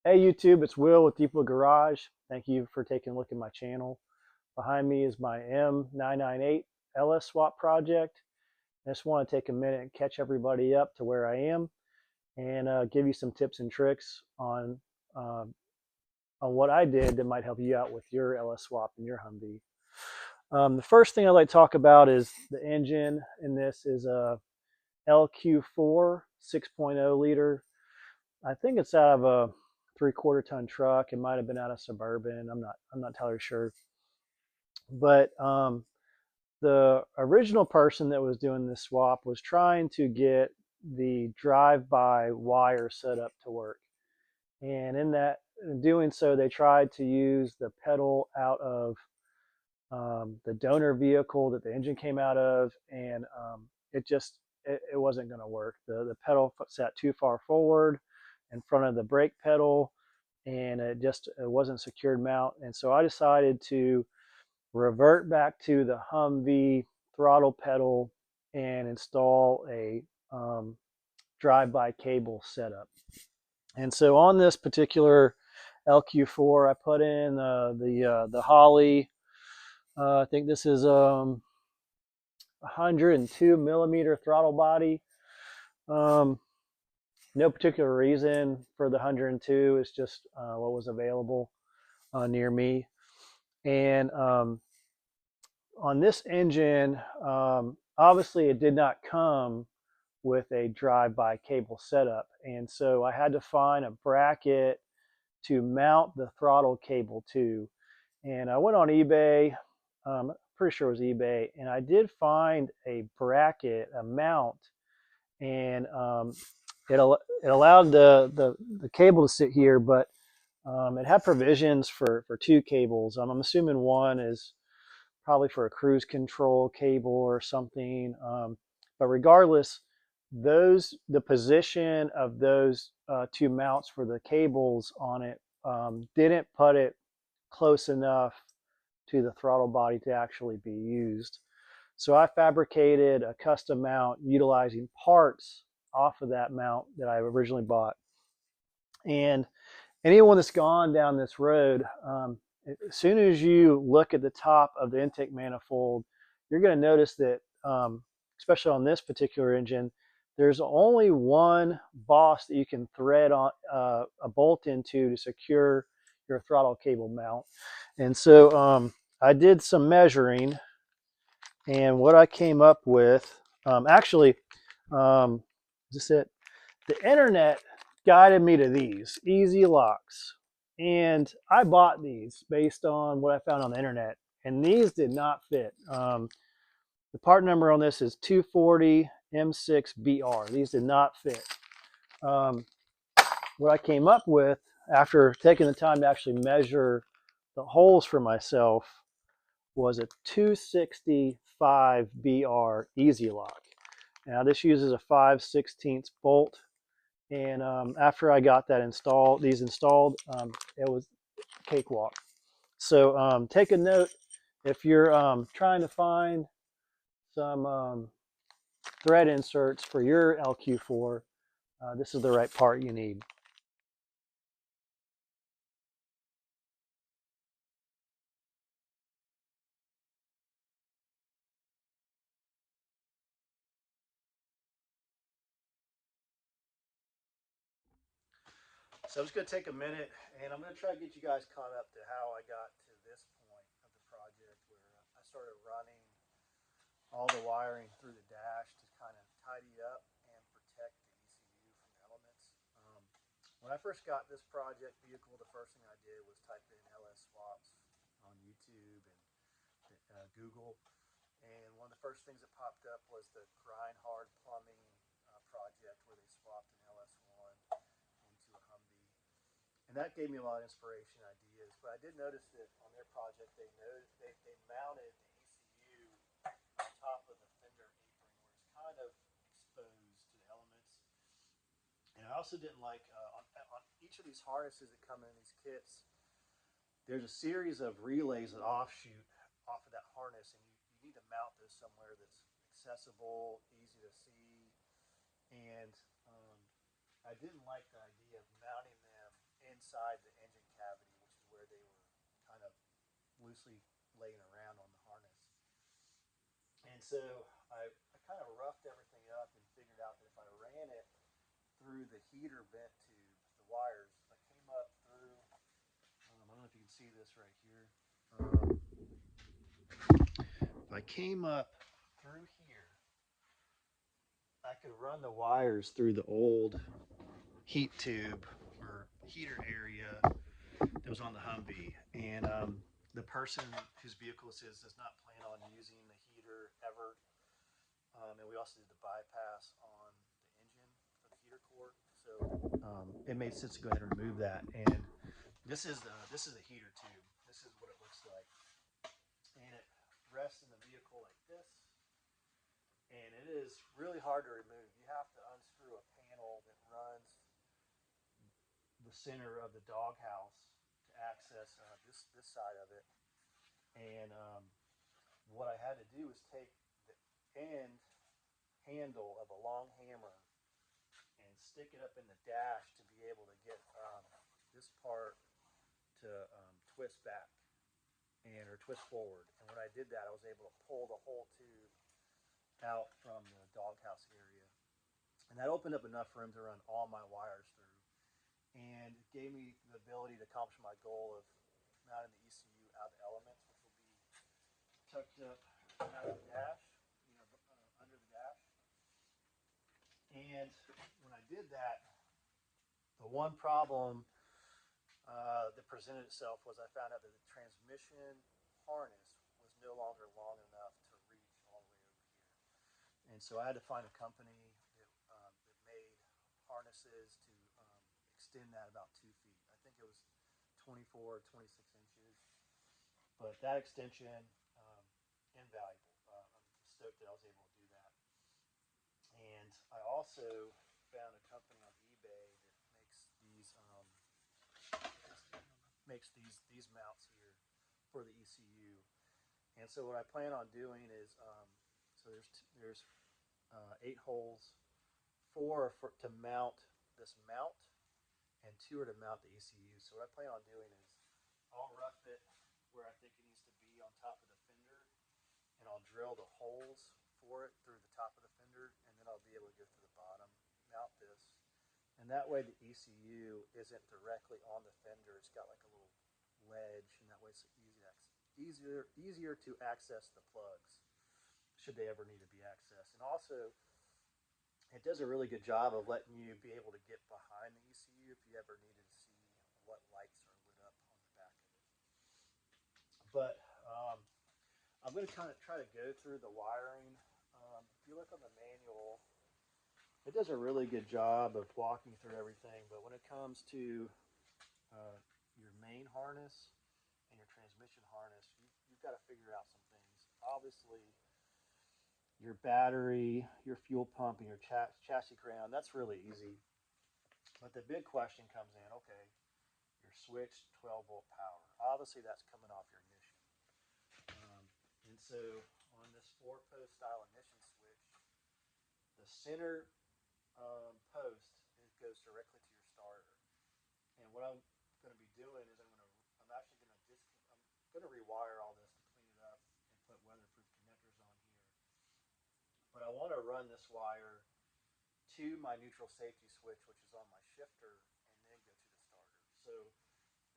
Hey YouTube, it's Will with Deep Wood Garage. Thank you for taking a look at my channel. Behind me is my M998 LS swap project. I just want to take a minute and catch everybody up to where I am and give you some tips and tricks uh, on what I did that might help you out with your LS swap and your Humvee. The first thing I'd like to talk about is the engine, and this is a LQ4 6.0 liter. I think it's out of a 3/4 ton truck. It might have been out of Suburban. I'm not entirely sure. But the original person that was doing this swap was trying to get the drive-by wire set up to work. And in doing so, they tried to use the pedal out of the donor vehicle that the engine came out of, and it wasn't going to work. The pedal sat too far forward in front of the brake pedal, and it wasn't secured mount. And so I decided to revert back to the Humvee throttle pedal and install a drive-by cable setup. And so on this particular LQ4, I put in the Holley. I think this is 102 millimeter throttle body. No particular reason for the 102. It's just what was available near me. And on this engine, obviously it did not come with a drive-by cable setup. And so I had to find a bracket to mount the throttle cable to. And I went on eBay, pretty sure it was eBay, and I did find a bracket, a mount, and it allowed the cable to sit here, but it had provisions for two cables. I'm assuming one is probably for a cruise control cable or something. But regardless, the position of those two mounts for the cables on it didn't put it close enough to the throttle body to actually be used. So I fabricated a custom mount utilizing parts off of that mount that I originally bought. And anyone that's gone down this road, as soon as you look at the top of the intake manifold, you're going to notice that, especially on this particular engine, there's only one boss that you can thread on a bolt into to secure your throttle cable mount. And so I did some measuring, and what I came up with, actually, is it? The internet guided me to these easy locks, and I bought these based on what I found on the internet, and these did not fit. The part number on this is 240 M6BR. These did not fit. What I came up with after taking the time to actually measure the holes for myself was a 265 BR Easy Lock. Now this uses a 5/16 bolt, and after I got that installed, it was cakewalk. So take a note if you're trying to find some thread inserts for your LQ4. This is the right part you need. So I'm just going to take a minute, and I'm going to try to get you guys caught up to how I got to this point of the project where I started running all the wiring through the dash to kind of tidy up and protect the ECU from elements. When I first got this project vehicle, the first thing I did was type in LS swaps on YouTube and Google. And one of the first things that popped up was the Grind Hard Plumbing project where they swapped an LS1 into a Humvee. And that gave me a lot of inspiration ideas. But I did notice that on their project, they mounted the ECU on top of the fender apron where it's kind of exposed to the elements. And I also didn't like, on each of these harnesses that come in these kits, there's a series of relays that offshoot off of that harness, and you need to mount this somewhere that's accessible, easy to see. And I didn't like the idea of mounting them inside the engine cavity, which is where they were kind of loosely laying around on the harness. And so I kind of roughed everything up and figured out that if I ran it through the heater vent tube, the wires, I came up through, I don't know if you can see this right here. If I came up through here, I could run the wires through the old heat tube or heater area that was on the Humvee. And the person whose vehicle this is does not plan on using the heater ever. And we also did the bypass on the engine for the heater core. So it made sense to go ahead and remove that. And this is the heater tube. This is what it looks like. And it rests in the vehicle like this. And it is really hard to remove. You have to unscrew a panel that runs the center of the doghouse to access this side of it. And what I had to do was take the end handle of a long hammer and stick it up in the dash to be able to get this part to twist back or twist forward. And when I did that, I was able to pull the whole tube out from the doghouse area. And that opened up enough room to run all my wires through. And it gave me the ability to accomplish my goal of mounting the ECU out of the elements, which will be tucked up out of the dash, under the dash. And when I did that, the one problem that presented itself was I found out that the transmission harness was no longer long enough to reach all the way over here. And so I had to find a company that made harnesses to extend that about 2 feet. I think it was 24 or 26 inches. But that extension, invaluable. I'm stoked that I was able to do that. And I also found a company on eBay that makes these mounts here for the ECU. And so what I plan on doing is, so there's 8 holes, 4 to mount this mount, and 2 are to mount the ECU. So what I plan on doing is I'll rough it where I think it needs to be on top of the fender, and I'll drill the holes for it through the top of the fender, and then I'll be able to go through the bottom, mount this, and that way the ECU isn't directly on the fender. It's got like a little ledge, and that way it's easier to access the plugs should they ever need to be accessed. And also, it does a really good job of letting you be able to get behind the ECU if you ever needed to see what lights are lit up on the back of it. But I'm going to kind of try to go through the wiring. If you look on the manual, it does a really good job of walking through everything. But when it comes to your main harness and your transmission harness, you've got to figure out some things. Obviously, your battery, your fuel pump, and your chassis ground, that's really easy. But the big question comes in, okay, your switched 12-volt power. Obviously, that's coming off your ignition. And so on this 4-post style ignition switch, the center post, it goes directly to your starter. And what I'm going to be doing is I'm actually going to rewire all this to clean it up and put weatherproof connectors on here. But I want to run this wire to my neutral safety switch, which is on my shifter, and then go to the starter. So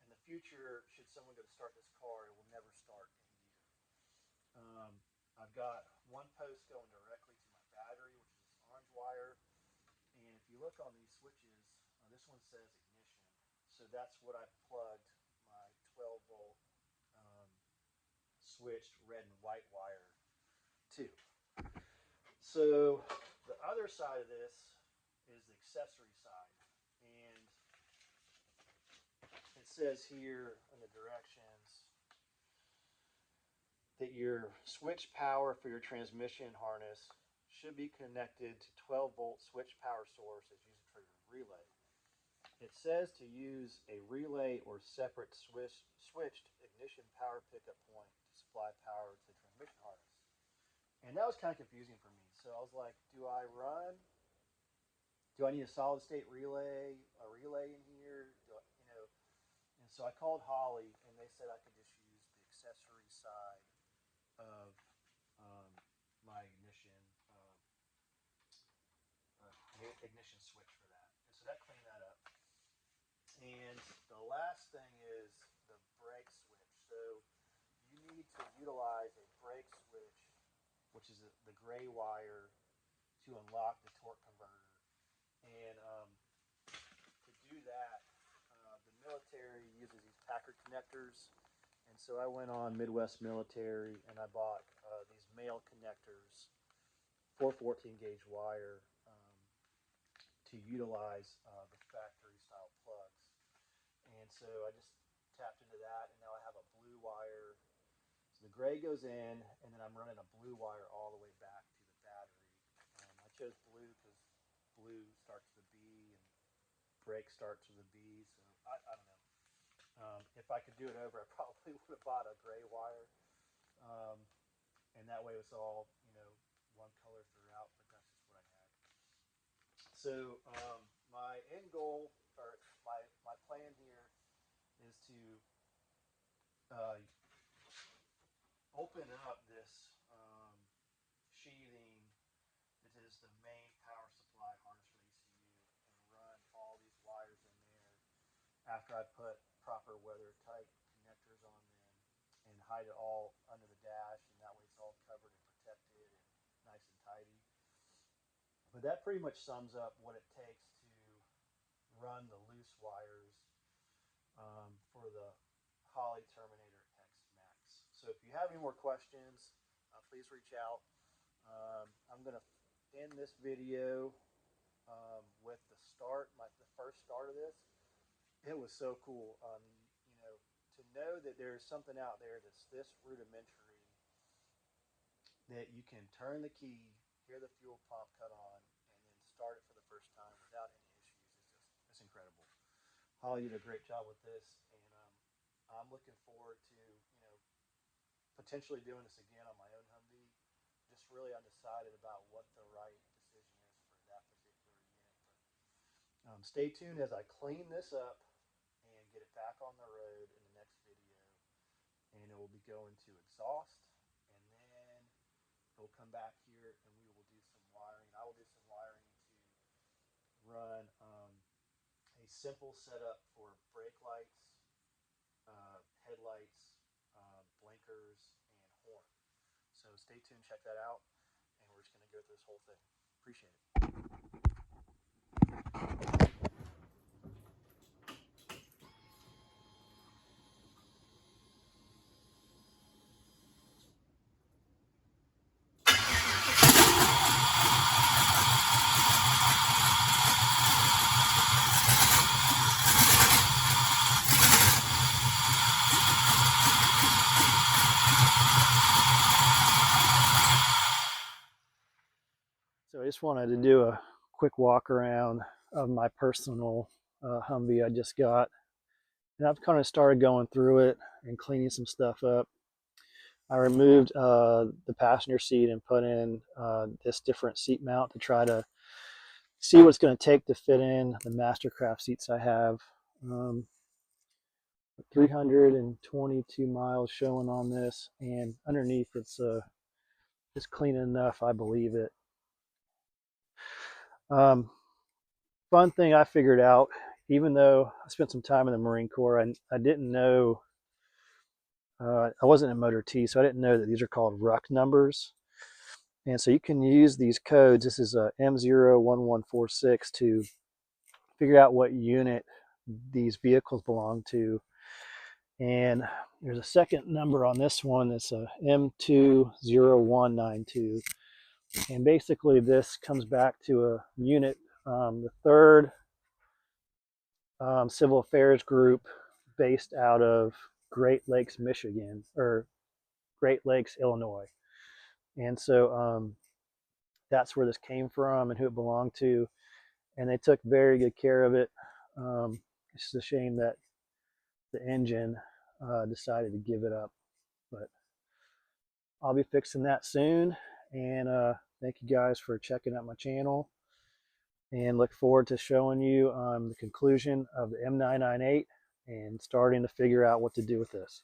in the future, should someone go to start this car, it will never start in gear. I've got one post going directly to my battery, which is this orange wire. And if you look on these switches, this one says ignition. So that's what I plugged my 12-volt switched red and white wire to. So the other side of this is the accessory side. And it says here in the directions that your switch power for your transmission harness should be connected to 12-volt switch power source as user trigger relay. It says to use a relay or separate switched ignition power pickup point to supply power to the transmission harness. And that was kind of confusing for me. So I was like, do I need a solid state relay, in here? And so I called Holley, and they said I could just use the accessory side of um, my ignition switch for that. And so that cleaned that up. And the last thing is the brake switch. So you need to utilize a brake switch, which is the gray wire, to unlock the torque converter. And to do that, the military uses these Packer connectors. And so I went on Midwest Military and I bought these male connectors, 414 gauge wire, to utilize the factory style plugs. And so I just tapped into that, and now I have a blue wire. So the gray goes in, and then I'm running a blue wire all the way back to the battery. I chose blue because blue starts with a B and brake starts with a B. So I don't know. If I could do it over, I probably would have bought a gray wire, um, and that way it's all one color throughout. But that's just what I had. So my end goal, or my plan here, is to uh, open up this sheathing that is the main power supply harness for the ECU and run all these wires in there after I put proper weather tight connectors on them and hide it all under the dash, and that way it's all covered and protected and nice and tidy. But that pretty much sums up what it takes to run the loose wires for the Holley Terminator X Max. So if you have any more questions, please reach out. I'm going to end this video with the first start of this. It was so cool. To know that there's something out there that's this rudimentary, that you can turn the key, hear the fuel pump cut on, and then start it for the first time without any issues. It's incredible. Holly did a great job with this, and I'm looking forward to potentially doing this again on my own Humvee. Just really undecided about what the right decision is for that particular unit. But stay tuned as I clean this up and get it back on the road in the next video, and it will be going to exhaust, and then it will come back here and we will do some wiring. I will do some wiring to run a simple setup for brake lights, headlights, blinkers, and horn. So stay tuned, check that out, and we're just going to go through this whole thing. Appreciate it. So I just wanted to do a quick walk around of my personal Humvee I just got. And I've kind of started going through it and cleaning some stuff up. I removed the passenger seat and put in this different seat mount to try to see what it's going to take to fit in the Mastercraft seats I have. 322 miles showing on this, and underneath it's clean enough, I believe it. Fun thing I figured out, even though I spent some time in the Marine Corps, I didn't know, I wasn't in Motor T, so I didn't know that these are called ruck numbers. And so you can use these codes. This is a M01146 to figure out what unit these vehicles belong to. And there's a second number on this one. It's a M20192. And basically this comes back to a unit, the 3rd Civil Affairs Group, based out of Great Lakes, Michigan, or Great Lakes, Illinois. And so that's where this came from and who it belonged to. And they took very good care of it. It's just a shame that the engine decided to give it up. But I'll be fixing that soon. And thank you guys for checking out my channel. And look forward to showing you the conclusion of the M998 and starting to figure out what to do with this.